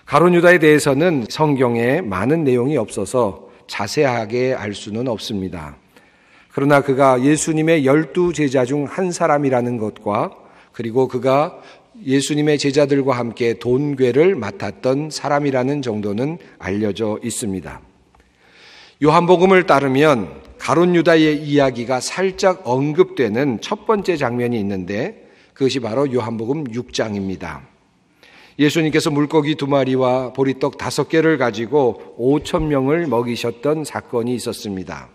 가룟 유다에 대해서는 성경에 많은 내용이 없어서 자세하게 알 수는 없습니다. 그러나 그가 예수님의 12 제자 중 한 사람이라는 것과 그리고 그가 예수님의 제자들과 함께 돈궤를 맡았던 사람이라는 정도는 알려져 있습니다. 요한복음을 따르면 가룟 유다의 이야기가 살짝 언급되는 첫 번째 장면이 있는데 그것이 바로 요한복음 6장입니다. 예수님께서 물고기 2마리와 보리떡 5개를 가지고 5,000명을 먹이셨던 사건이 있었습니다.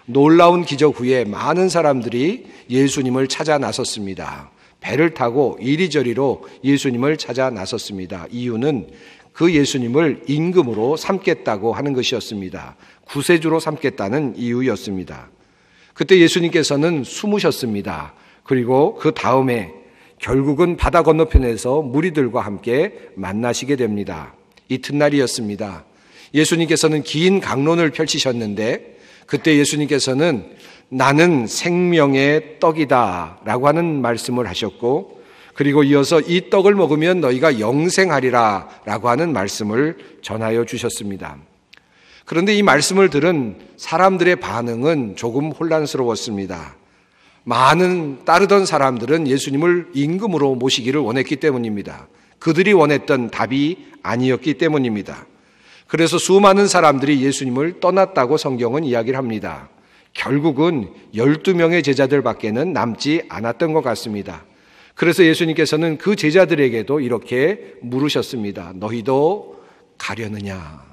놀라운 기적 후에 많은 사람들이 예수님을 찾아 나섰습니다. 배를 타고 이리저리로 예수님을 찾아 나섰습니다. 이유는 그 예수님을 임금으로 삼겠다고 하는 것이었습니다. 구세주로 삼겠다는 이유였습니다. 그때 예수님께서는 숨으셨습니다. 그리고 그 다음에 결국은 바다 건너편에서 무리들과 함께 만나시게 됩니다. 이튿날이었습니다. 예수님께서는 긴 강론을 펼치셨는데 그때 예수님께서는 나는 생명의 떡이다 라고 하는 말씀을 하셨고 그리고 이어서 이 떡을 먹으면 너희가 영생하리라 라고 하는 말씀을 전하여 주셨습니다. 그런데 이 말씀을 들은 사람들의 반응은 조금 혼란스러웠습니다. 많은 따르던 사람들은 예수님을 임금으로 모시기를 원했기 때문입니다. 그들이 원했던 답이 아니었기 때문입니다. 그래서 수많은 사람들이 예수님을 떠났다고 성경은 이야기를 합니다. 결국은 12명의 제자들밖에는 남지 않았던 것 같습니다. 그래서 예수님께서는 그 제자들에게도 이렇게 물으셨습니다. 너희도 가려느냐?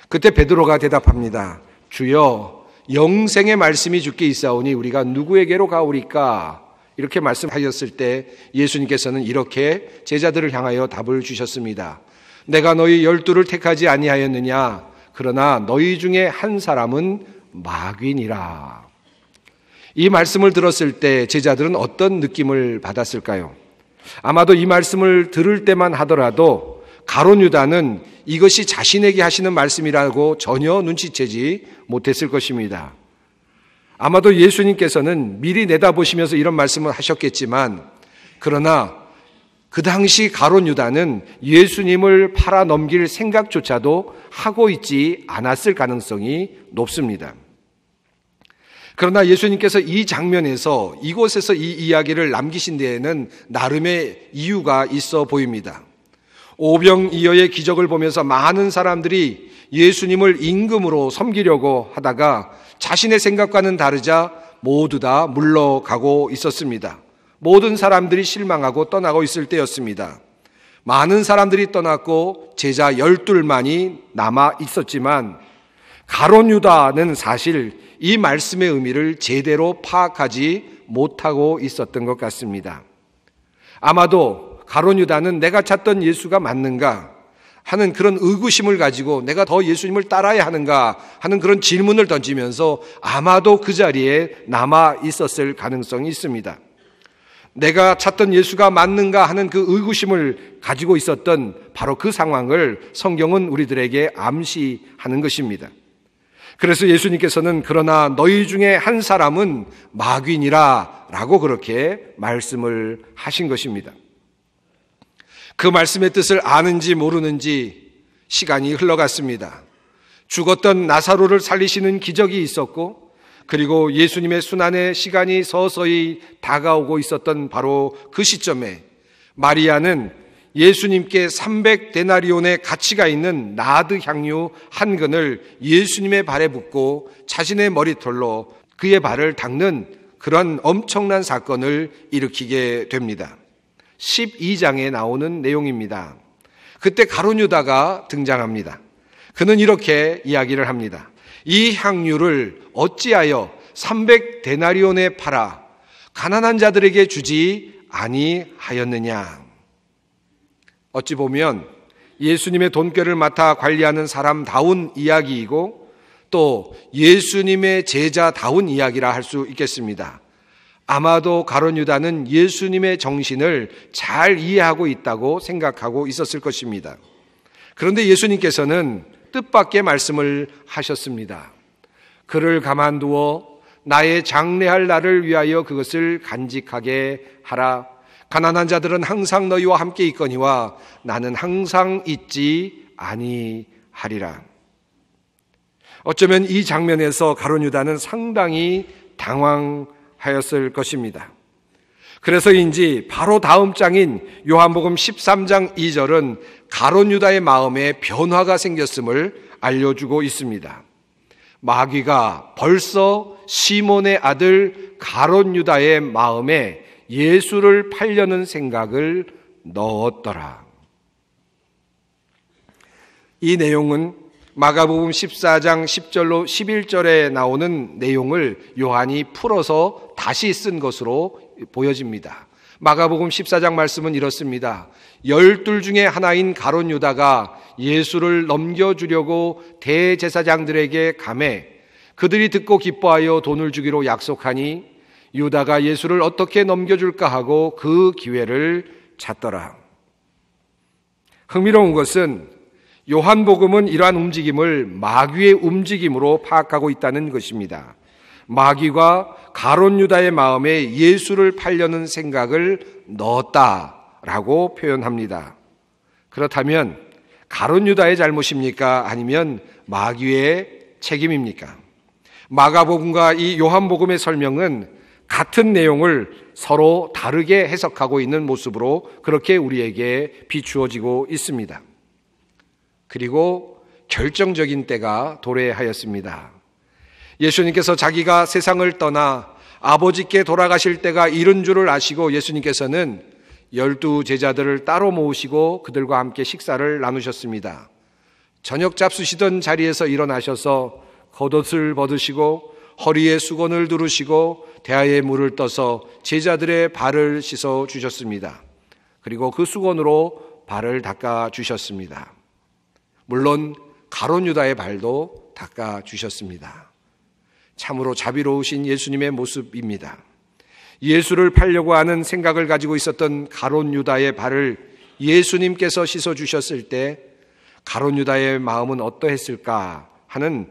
그때 베드로가 대답합니다. 주여, 영생의 말씀이 주께 있사오니 우리가 누구에게로 가오리까? 이렇게 말씀하셨을 때 예수님께서는 이렇게 제자들을 향하여 답을 주셨습니다. 내가 너희 12를 택하지 아니하였느냐? 그러나 너희 중에 한 사람은 마귀니라. 이 말씀을 들었을 때 제자들은 어떤 느낌을 받았을까요? 아마도 이 말씀을 들을 때만 하더라도 가룟 유다는 이것이 자신에게 하시는 말씀이라고 전혀 눈치채지 못했을 것입니다. 아마도 예수님께서는 미리 내다보시면서 이런 말씀을 하셨겠지만 그러나 그 당시 가룟 유다는 예수님을 팔아 넘길 생각조차도 하고 있지 않았을 가능성이 높습니다. 그러나 예수님께서 이 장면에서 이곳에서 이 이야기를 남기신 데에는 나름의 이유가 있어 보입니다. 오병이어의 기적을 보면서 많은 사람들이 예수님을 임금으로 섬기려고 하다가 자신의 생각과는 다르자 모두 다 물러가고 있었습니다. 모든 사람들이 실망하고 떠나고 있을 때였습니다. 많은 사람들이 떠났고 제자 12만이 남아 있었지만 가룟 유다는 사실 이 말씀의 의미를 제대로 파악하지 못하고 있었던 것 같습니다. 아마도 가룟 유다는 내가 찾던 예수가 맞는가 하는 그런 의구심을 가지고 내가 더 예수님을 따라야 하는가 하는 그런 질문을 던지면서 아마도 그 자리에 남아 있었을 가능성이 있습니다. 내가 찾던 예수가 맞는가 하는 그 의구심을 가지고 있었던 바로 그 상황을 성경은 우리들에게 암시하는 것입니다. 그래서 예수님께서는 그러나 너희 중에 한 사람은 마귀니라 라고 그렇게 말씀을 하신 것입니다. 그 말씀의 뜻을 아는지 모르는지 시간이 흘러갔습니다. 죽었던 나사로를 살리시는 기적이 있었고 그리고 예수님의 순환의 시간이 서서히 다가오고 있었던 바로 그 시점에 마리아는 예수님께 300데나리온의 가치가 있는 나드 향유 한 근을 예수님의 발에 붓고 자신의 머리털로 그의 발을 닦는 그런 엄청난 사건을 일으키게 됩니다. 12장에 나오는 내용입니다. 그때 가룟 유다가 등장합니다. 그는 이렇게 이야기를 합니다. 이 향유를 어찌하여 300데나리온에 팔아 가난한 자들에게 주지 아니하였느냐. 어찌 보면 예수님의 돈궤를 맡아 관리하는 사람다운 이야기이고 또 예수님의 제자다운 이야기라 할 수 있겠습니다. 아마도 가룟 유다는 예수님의 정신을 잘 이해하고 있다고 생각하고 있었을 것입니다. 그런데 예수님께서는 뜻밖의 말씀을 하셨습니다. 그를 가만두어 나의 장래할 날을 위하여 그것을 간직하게 하라. 가난한 자들은 항상 너희와 함께 있거니와 나는 항상 있지 아니하리라. 어쩌면 이 장면에서 가룟 유다는 상당히 당황하였을 것입니다. 그래서인지 바로 다음 장인 요한복음 13장 2절은 가룟 유다의 마음에 변화가 생겼음을 알려주고 있습니다. 마귀가 벌써 시몬의 아들 가룟 유다의 마음에 예수를 팔려는 생각을 넣었더라. 이 내용은 마가복음 14장 10절로 11절에 나오는 내용을 요한이 풀어서 다시 쓴 것으로 보여집니다. 마가복음 14장 말씀은 이렇습니다. 12 중에 하나인 가룟 유다가 예수를 넘겨주려고 대제사장들에게 가매 그들이 듣고 기뻐하여 돈을 주기로 약속하니 유다가 예수를 어떻게 넘겨줄까 하고 그 기회를 찾더라. 흥미로운 것은 요한복음은 이러한 움직임을 마귀의 움직임으로 파악하고 있다는 것입니다. 마귀가 가룟 유다의 마음에 예수를 팔려는 생각을 넣었다라고 표현합니다. 그렇다면 가룟 유다의 잘못입니까? 아니면 마귀의 책임입니까? 마가복음과 이 요한복음의 설명은 같은 내용을 서로 다르게 해석하고 있는 모습으로 그렇게 우리에게 비추어지고 있습니다. 그리고 결정적인 때가 도래하였습니다. 예수님께서 자기가 세상을 떠나 아버지께 돌아가실 때가 이른 줄을 아시고 예수님께서는 12 제자들을 따로 모으시고 그들과 함께 식사를 나누셨습니다. 저녁 잡수시던 자리에서 일어나셔서 겉옷을 벗으시고 허리에 수건을 두르시고 대야에 물을 떠서 제자들의 발을 씻어 주셨습니다. 그리고 그 수건으로 발을 닦아 주셨습니다. 물론 가룟 유다의 발도 닦아 주셨습니다. 참으로 자비로우신 예수님의 모습입니다. 예수를 팔려고 하는 생각을 가지고 있었던 가룟 유다의 발을 예수님께서 씻어 주셨을 때 가룟 유다의 마음은 어떠했을까 하는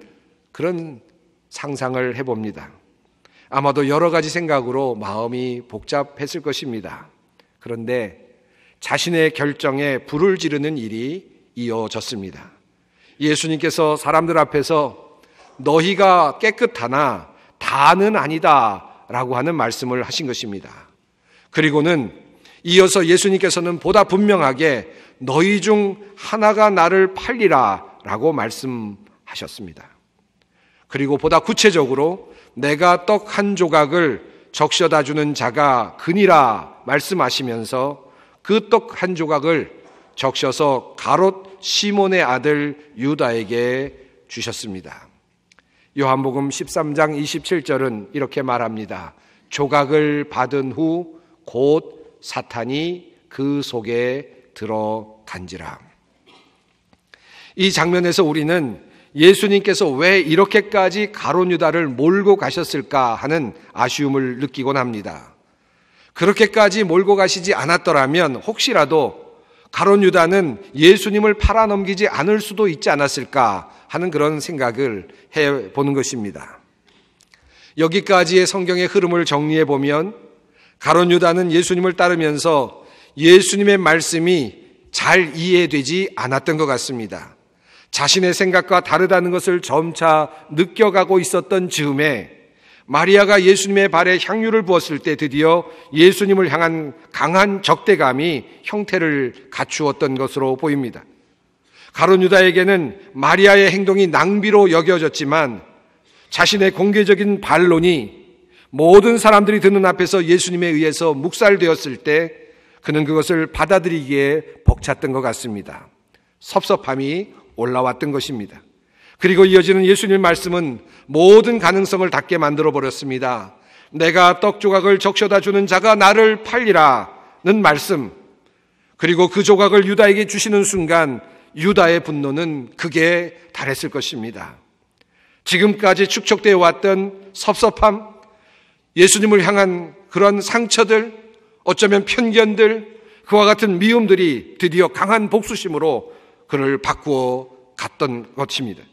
그런 상상을 해봅니다. 아마도 여러 가지 생각으로 마음이 복잡했을 것입니다. 그런데 자신의 결정에 불을 지르는 일이 이어졌습니다. 예수님께서 사람들 앞에서 너희가 깨끗하나 다는 아니다 라고 하는 말씀을 하신 것입니다. 그리고는 이어서 예수님께서는 보다 분명하게 너희 중 하나가 나를 팔리라 라고 말씀하셨습니다. 그리고 보다 구체적으로 내가 떡 한 조각을 적셔다 주는 자가 그니라 말씀하시면서 그 떡 한 조각을 적셔서 가롯 시몬의 아들 유다에게 주셨습니다. 요한복음 13장 27절은 이렇게 말합니다. 조각을 받은 후 곧 사탄이 그 속에 들어간지라. 이 장면에서 우리는 예수님께서 왜 이렇게까지 가룟 유다를 몰고 가셨을까 하는 아쉬움을 느끼곤 합니다. 그렇게까지 몰고 가시지 않았더라면 혹시라도 가룟 유다는 예수님을 팔아넘기지 않을 수도 있지 않았을까 하는 그런 생각을 해보는 것입니다. 여기까지의 성경의 흐름을 정리해 보면 가룟 유다는 예수님을 따르면서 예수님의 말씀이 잘 이해되지 않았던 것 같습니다. 자신의 생각과 다르다는 것을 점차 느껴가고 있었던 즈음에 마리아가 예수님의 발에 향유를 부었을 때 드디어 예수님을 향한 강한 적대감이 형태를 갖추었던 것으로 보입니다. 가룟 유다에게는 마리아의 행동이 낭비로 여겨졌지만 자신의 공개적인 반론이 모든 사람들이 듣는 앞에서 예수님에 의해서 묵살되었을 때 그는 그것을 받아들이기에 벅찼던 것 같습니다. 섭섭함이 올라왔던 것입니다. 그리고 이어지는 예수님의 말씀은 모든 가능성을 닫게 만들어버렸습니다. 내가 떡 조각을 적셔다 주는 자가 나를 팔리라는 말씀, 그리고 그 조각을 유다에게 주시는 순간 유다의 분노는 극에 달했을 것입니다. 지금까지 축적되어 왔던 섭섭함, 예수님을 향한 그런 상처들, 어쩌면 편견들, 그와 같은 미움들이 드디어 강한 복수심으로 그를 바꾸어 갔던 것입니다.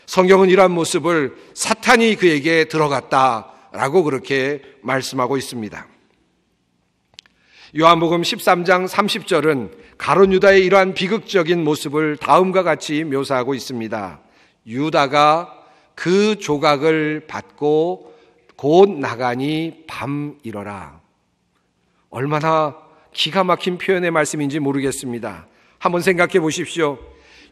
성경은 이러한 모습을 사탄이 그에게 들어갔다라고 그렇게 말씀하고 있습니다. 요한복음 13장 30절은 가룟 유다의 이러한 비극적인 모습을 다음과 같이 묘사하고 있습니다. 유다가 그 조각을 받고 곧 나가니 밤이러라. 얼마나 기가 막힌 표현의 말씀인지 모르겠습니다. 한번 생각해 보십시오.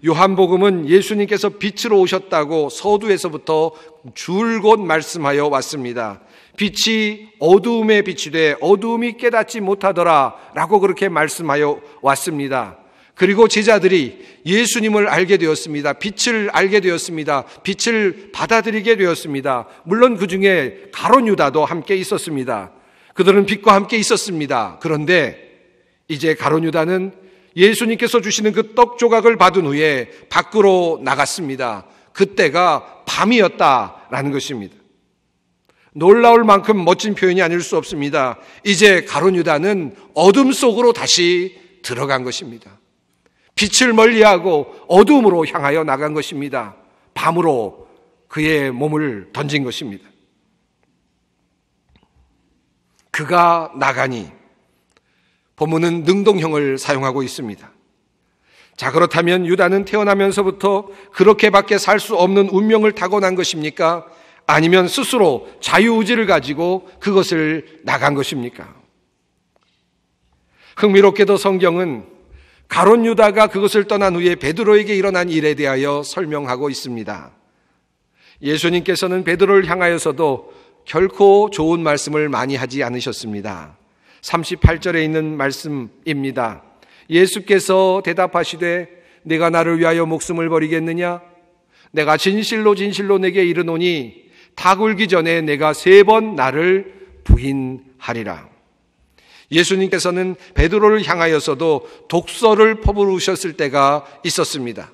요한복음은 예수님께서 빛으로 오셨다고 서두에서부터 줄곧 말씀하여 왔습니다. 빛이 어두움에 비추되 어두움이 깨닫지 못하더라 라고 그렇게 말씀하여 왔습니다. 그리고 제자들이 예수님을 알게 되었습니다. 빛을 알게 되었습니다. 빛을 받아들이게 되었습니다. 물론 그 중에 가룟 유다도 함께 있었습니다. 그들은 빛과 함께 있었습니다. 그런데 이제 가룟 유다는 예수님께서 주시는 그 떡 조각을 받은 후에 밖으로 나갔습니다. 그때가 밤이었다라는 것입니다. 놀라울 만큼 멋진 표현이 아닐 수 없습니다. 이제 가룟 유다는 어둠 속으로 다시 들어간 것입니다. 빛을 멀리하고 어둠으로 향하여 나간 것입니다. 밤으로 그의 몸을 던진 것입니다. 그가 나가니 본문은 능동형을 사용하고 있습니다. 자, 그렇다면 유다는 태어나면서부터 그렇게밖에 살 수 없는 운명을 타고난 것입니까? 아니면 스스로 자유의지를 가지고 그것을 나간 것입니까? 흥미롭게도 성경은 가룟 유다가 그것을 떠난 후에 베드로에게 일어난 일에 대하여 설명하고 있습니다. 예수님께서는 베드로를 향하여서도 결코 좋은 말씀을 많이 하지 않으셨습니다. 38절에 있는 말씀입니다. 예수께서 대답하시되 내가 나를 위하여 목숨을 버리겠느냐? 내가 진실로 진실로 내게 이르노니 닭 울기 전에 내가 3번 나를 부인하리라. 예수님께서는 베드로를 향하여서도 독서를 퍼부으셨을 때가 있었습니다.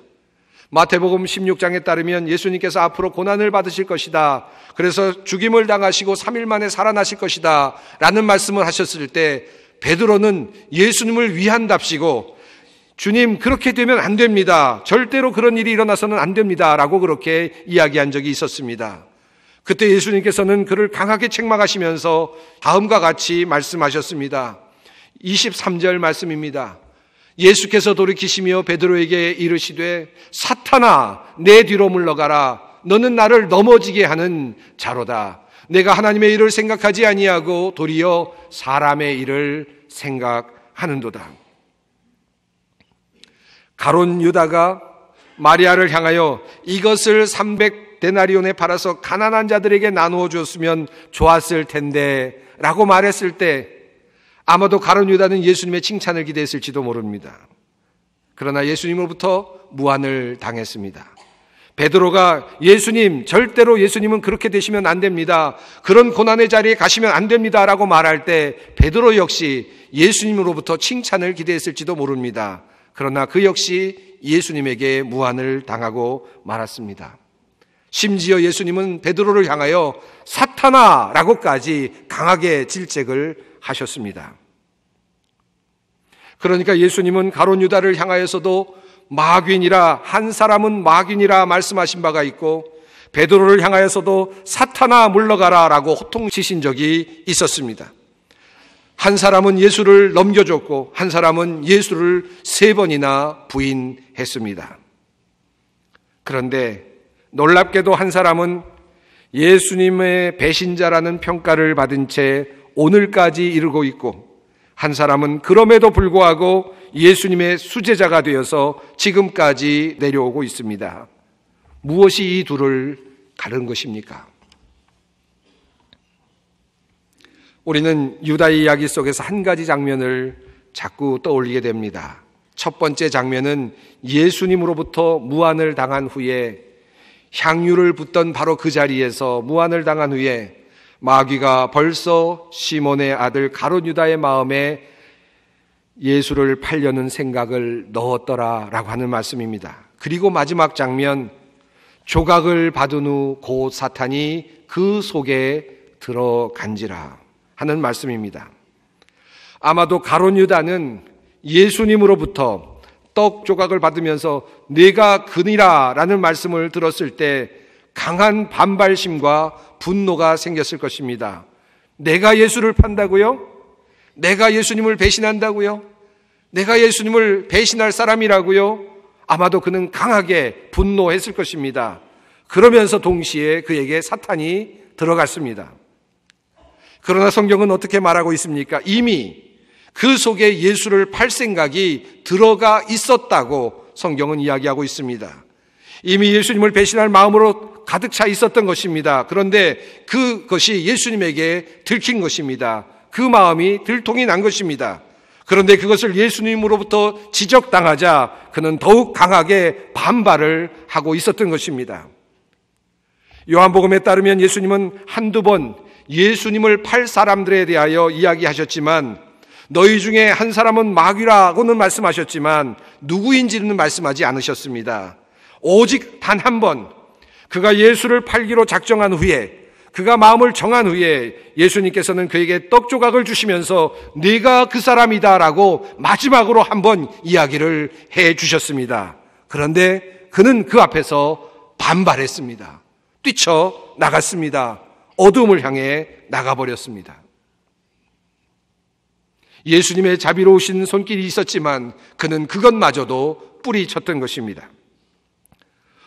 마태복음 16장에 따르면 예수님께서 앞으로 고난을 받으실 것이다. 그래서 죽임을 당하시고 3일 만에 살아나실 것이다. 라는 말씀을 하셨을 때 베드로는 예수님을 위한답시고 주님, 그렇게 되면 안 됩니다. 절대로 그런 일이 일어나서는 안 됩니다. 라고 그렇게 이야기한 적이 있었습니다. 그때 예수님께서는 그를 강하게 책망하시면서 다음과 같이 말씀하셨습니다. 23절 말씀입니다. 예수께서 돌이키시며 베드로에게 이르시되 사탄아, 내 뒤로 물러가라. 너는 나를 넘어지게 하는 자로다. 내가 하나님의 일을 생각하지 아니하고 도리어 사람의 일을 생각하는도다. 가룟 유다가 마리아를 향하여 이것을 300데나리온에 팔아서 가난한 자들에게 나누어 줬으면 좋았을 텐데 라고 말했을 때 아마도 가룟 유다는 예수님의 칭찬을 기대했을지도 모릅니다. 그러나 예수님으로부터 무안을 당했습니다. 베드로가 예수님, 절대로 예수님은 그렇게 되시면 안 됩니다. 그런 고난의 자리에 가시면 안 됩니다. 라고 말할 때 베드로 역시 예수님으로부터 칭찬을 기대했을지도 모릅니다. 그러나 그 역시 예수님에게 무안을 당하고 말았습니다. 심지어 예수님은 베드로를 향하여 사탄아! 라고까지 강하게 질책을 하셨습니다. 그러니까 예수님은 가룟 유다를 향하여서도 마귀니라, 한 사람은 마귀니라 말씀하신 바가 있고 베드로를 향하여서도 사탄아 물러가라 라고 호통치신 적이 있었습니다. 한 사람은 예수를 넘겨줬고 한 사람은 예수를 3번이나 부인했습니다. 그런데 놀랍게도 한 사람은 예수님의 배신자라는 평가를 받은 채 오늘까지 이르고 있고 한 사람은 그럼에도 불구하고 예수님의 수제자가 되어서 지금까지 내려오고 있습니다. 무엇이 이 둘을 가른 것입니까? 우리는 유다의 이야기 속에서 한 가지 장면을 자꾸 떠올리게 됩니다. 첫 번째 장면은 예수님으로부터 무안을 당한 후에 향유를 붓던 바로 그 자리에서 무안을 당한 후에 마귀가 벌써 시몬의 아들 가룟 유다의 마음에 예수를 팔려는 생각을 넣었더라라고 하는 말씀입니다. 그리고 마지막 장면, 조각을 받은 후 곧 사탄이 그 속에 들어간지라 하는 말씀입니다. 아마도 가룟 유다는 예수님으로부터 떡 조각을 받으면서 내가 그니라 라는 말씀을 들었을 때 강한 반발심과 분노가 생겼을 것입니다. 내가 예수를 판다고요? 내가 예수님을 배신한다고요? 내가 예수님을 배신할 사람이라고요? 아마도 그는 강하게 분노했을 것입니다. 그러면서 동시에 그에게 사탄이 들어갔습니다. 그러나 성경은 어떻게 말하고 있습니까? 이미 그 속에 예수를 팔 생각이 들어가 있었다고 성경은 이야기하고 있습니다. 이미 예수님을 배신할 마음으로 가득 차 있었던 것입니다. 그런데 그것이 예수님에게 들킨 것입니다. 그 마음이 들통이 난 것입니다. 그런데 그것을 예수님으로부터 지적당하자 그는 더욱 강하게 반발을 하고 있었던 것입니다. 요한복음에 따르면 예수님은 한두 번 예수님을 팔 사람들에 대하여 이야기하셨지만 너희 중에 한 사람은 마귀라고는 말씀하셨지만 누구인지는 말씀하지 않으셨습니다. 오직 단 한 번 그가 예수를 팔기로 작정한 후에 그가 마음을 정한 후에 예수님께서는 그에게 떡 조각을 주시면서 네가 그 사람이다라고 마지막으로 한번 이야기를 해 주셨습니다. 그런데 그는 그 앞에서 반발했습니다. 뛰쳐 나갔습니다. 어둠을 향해 나가버렸습니다. 예수님의 자비로우신 손길이 있었지만 그는 그것마저도 뿌리쳤던 것입니다.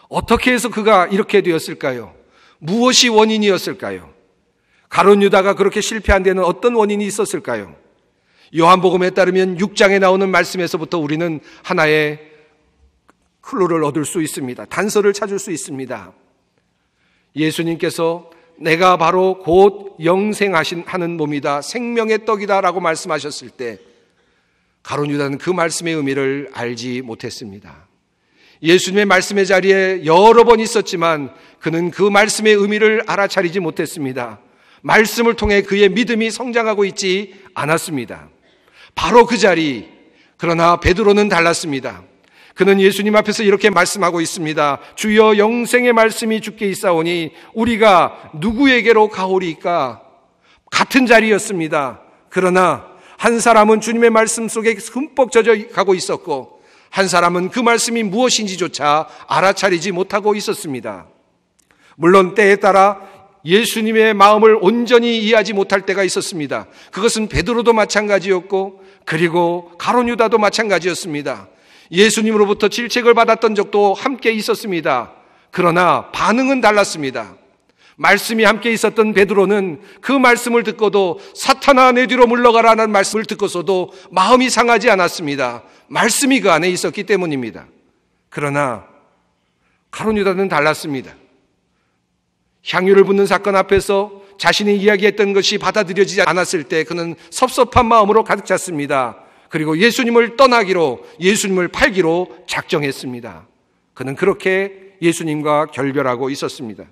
어떻게 해서 그가 이렇게 되었을까요? 무엇이 원인이었을까요? 가룟 유다가 그렇게 실패한 데는 어떤 원인이 있었을까요? 요한복음에 따르면 6장에 나오는 말씀에서부터 우리는 하나의 클루를 얻을 수 있습니다. 단서를 찾을 수 있습니다. 예수님께서 내가 바로 곧 영생하는 몸이다, 생명의 떡이다 라고 말씀하셨을 때 가룟 유다는 그 말씀의 의미를 알지 못했습니다. 예수님의 말씀의 자리에 여러 번 있었지만 그는 그 말씀의 의미를 알아차리지 못했습니다. 말씀을 통해 그의 믿음이 성장하고 있지 않았습니다. 바로 그 자리, 그러나 베드로는 달랐습니다. 그는 예수님 앞에서 이렇게 말씀하고 있습니다. 주여, 영생의 말씀이 주께 있사오니 우리가 누구에게로 가오리까? 같은 자리였습니다. 그러나 한 사람은 주님의 말씀 속에 흠뻑 젖어 가고 있었고 한 사람은 그 말씀이 무엇인지조차 알아차리지 못하고 있었습니다. 물론 때에 따라 예수님의 마음을 온전히 이해하지 못할 때가 있었습니다. 그것은 베드로도 마찬가지였고 그리고 가룟 유다도 마찬가지였습니다. 예수님으로부터 질책을 받았던 적도 함께 있었습니다. 그러나 반응은 달랐습니다. 말씀이 함께 있었던 베드로는 그 말씀을 듣고도 사탄아 내 뒤로 물러가라는 말씀을 듣고서도 마음이 상하지 않았습니다. 말씀이 그 안에 있었기 때문입니다. 그러나 가룟 유다는 달랐습니다. 향유를 붓는 사건 앞에서 자신이 이야기했던 것이 받아들여지지 않았을 때 그는 섭섭한 마음으로 가득 찼습니다. 그리고 예수님을 떠나기로, 예수님을 팔기로 작정했습니다. 그는 그렇게 예수님과 결별하고 있었습니다.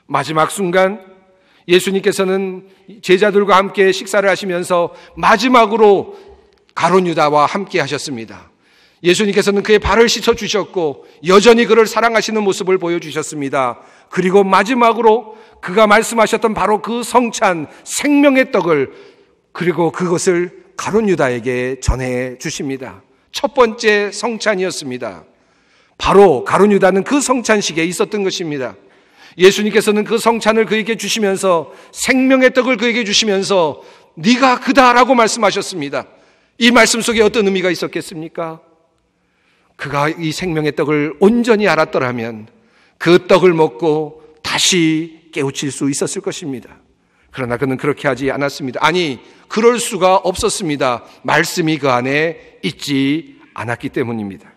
마지막 순간 예수님께서는 제자들과 함께 식사를 하시면서 마지막으로 가룟 유다와 함께 하셨습니다. 예수님께서는 그의 발을 씻어 주셨고 여전히 그를 사랑하시는 모습을 보여주셨습니다. 그리고 마지막으로 그가 말씀하셨던 바로 그 성찬 생명의 떡을, 그리고 그것을 가룟 유다에게 전해 주십니다. 첫 번째 성찬이었습니다. 바로 가룟 유다는 그 성찬식에 있었던 것입니다. 예수님께서는 그 성찬을 그에게 주시면서 생명의 떡을 그에게 주시면서 네가 그다라고 말씀하셨습니다. 이 말씀 속에 어떤 의미가 있었겠습니까? 그가 이 생명의 떡을 온전히 알았더라면 그 떡을 먹고 다시 깨우칠 수 있었을 것입니다. 그러나 그는 그렇게 하지 않았습니다. 아니, 그럴 수가 없었습니다. 말씀이 그 안에 있지 않았기 때문입니다.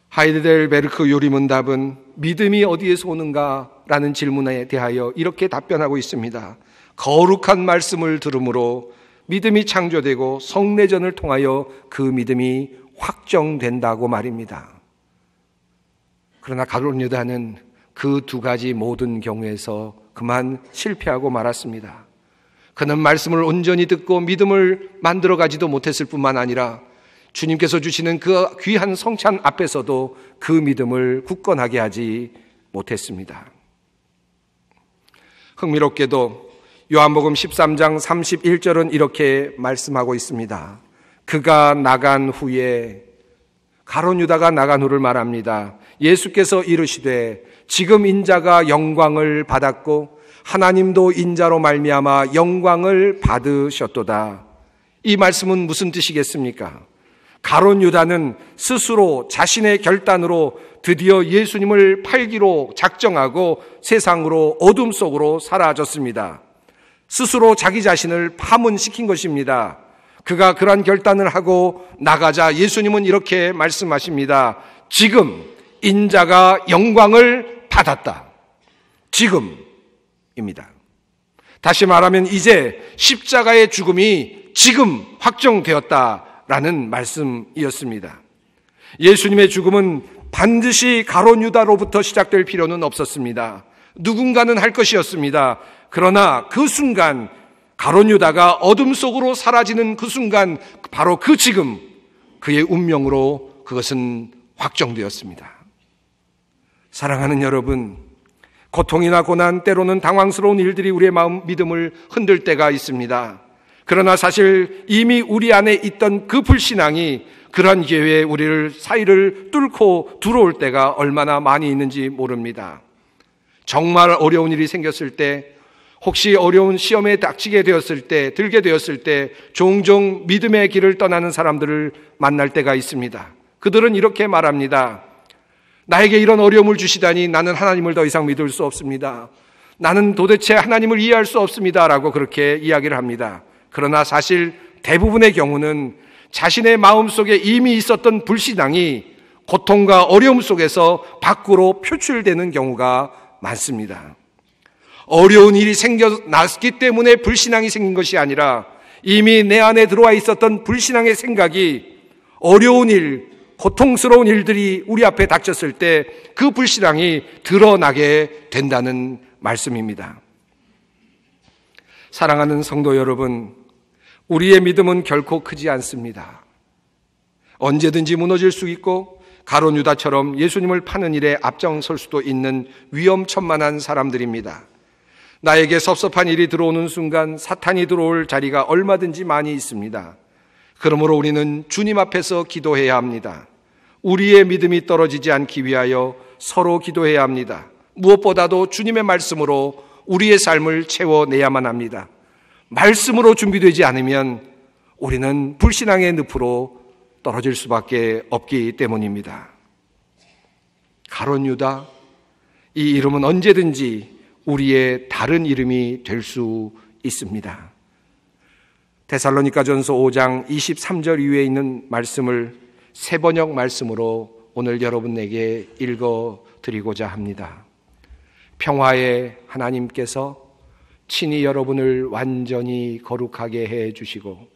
하이델베르크 요리문답은 믿음이 어디에서 오는가라는 질문에 대하여 이렇게 답변하고 있습니다. 거룩한 말씀을 들음으로 믿음이 창조되고 성례전을 통하여 그 믿음이 확정된다고 말입니다. 그러나 가룟 유다는 그 두 가지 모든 경우에서 그만 실패하고 말았습니다. 그는 말씀을 온전히 듣고 믿음을 만들어가지도 못했을 뿐만 아니라 주님께서 주시는 그 귀한 성찬 앞에서도 그 믿음을 굳건하게 하지 못했습니다. 흥미롭게도 요한복음 13장 31절은 이렇게 말씀하고 있습니다. 그가 나간 후에, 가룟 유다가 나간 후를 말합니다. 예수께서 이르시되 지금 인자가 영광을 받았고 하나님도 인자로 말미암아 영광을 받으셨도다. 이 말씀은 무슨 뜻이겠습니까? 가룟 유다는 스스로 자신의 결단으로 드디어 예수님을 팔기로 작정하고 세상으로 어둠 속으로 사라졌습니다. 스스로 자기 자신을 파문시킨 것입니다. 그가 그러한 결단을 하고 나가자 예수님은 이렇게 말씀하십니다. 지금 인자가 영광을 받았다. 지금입니다. 다시 말하면 이제 십자가의 죽음이 지금 확정되었다라는 말씀이었습니다. 예수님의 죽음은 반드시 가룟 유다로부터 시작될 필요는 없었습니다. 누군가는 할 것이었습니다. 그러나 그 순간 가룟 유다가 어둠 속으로 사라지는 그 순간 바로 그 지금 그의 운명으로 그것은 확정되었습니다. 사랑하는 여러분, 고통이나 고난 때로는 당황스러운 일들이 우리의 마음 믿음을 흔들 때가 있습니다. 그러나 사실 이미 우리 안에 있던 그 불신앙이 그런 기회에 우리를 사이를 뚫고 들어올 때가 얼마나 많이 있는지 모릅니다. 정말 어려운 일이 생겼을 때, 혹시 어려운 시험에 닥치게 되었을 때, 들게 되었을 때 종종 믿음의 길을 떠나는 사람들을 만날 때가 있습니다. 그들은 이렇게 말합니다. 나에게 이런 어려움을 주시다니 나는 하나님을 더 이상 믿을 수 없습니다. 나는 도대체 하나님을 이해할 수 없습니다. 라고 그렇게 이야기를 합니다. 그러나 사실 대부분의 경우는 자신의 마음속에 이미 있었던 불신앙이 고통과 어려움 속에서 밖으로 표출되는 경우가 많습니다. 어려운 일이 생겨났기 때문에 불신앙이 생긴 것이 아니라 이미 내 안에 들어와 있었던 불신앙의 생각이 어려운 일, 고통스러운 일들이 우리 앞에 닥쳤을 때 그 불신앙이 드러나게 된다는 말씀입니다. 사랑하는 성도 여러분, 우리의 믿음은 결코 크지 않습니다. 언제든지 무너질 수 있고 가룟 유다처럼 예수님을 파는 일에 앞장설 수도 있는 위험천만한 사람들입니다. 나에게 섭섭한 일이 들어오는 순간 사탄이 들어올 자리가 얼마든지 많이 있습니다. 그러므로 우리는 주님 앞에서 기도해야 합니다. 우리의 믿음이 떨어지지 않기 위하여 서로 기도해야 합니다. 무엇보다도 주님의 말씀으로 우리의 삶을 채워내야만 합니다. 말씀으로 준비되지 않으면 우리는 불신앙의 늪으로 떨어질 수밖에 없기 때문입니다. 가룟 유다, 이 이름은 언제든지 우리의 다른 이름이 될 수 있습니다. 데살로니가전서 5장 23절 이후에 있는 말씀을 세번역 말씀으로 오늘 여러분에게 읽어드리고자 합니다. 평화의 하나님께서 친히 여러분을 완전히 거룩하게 해 주시고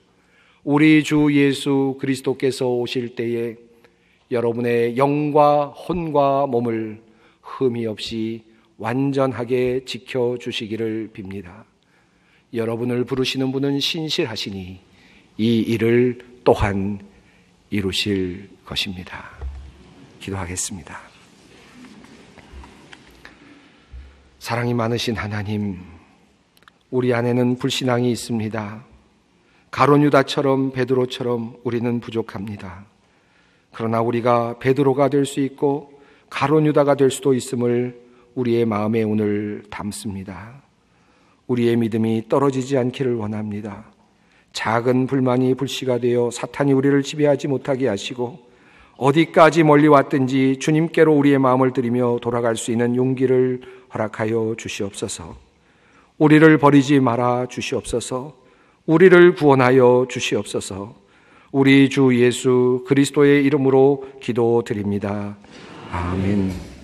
우리 주 예수 그리스도께서 오실 때에 여러분의 영과 혼과 몸을 흠이 없이 완전하게 지켜주시기를 빕니다. 여러분을 부르시는 분은 신실하시니 이 일을 또한 이루실 것입니다. 기도하겠습니다. 사랑이 많으신 하나님, 우리 안에는 불신앙이 있습니다. 가룟 유다처럼 베드로처럼 우리는 부족합니다. 그러나 우리가 베드로가 될 수 있고 가룟 유다가 될 수도 있음을 우리의 마음에 오늘 담습니다. 우리의 믿음이 떨어지지 않기를 원합니다. 작은 불만이 불씨가 되어 사탄이 우리를 지배하지 못하게 하시고 어디까지 멀리 왔든지 주님께로 우리의 마음을 들이며 돌아갈 수 있는 용기를 허락하여 주시옵소서. 우리를 버리지 말아 주시옵소서. 우리를 구원하여 주시옵소서. 우리 주 예수 그리스도의 이름으로 기도드립니다. 아멘.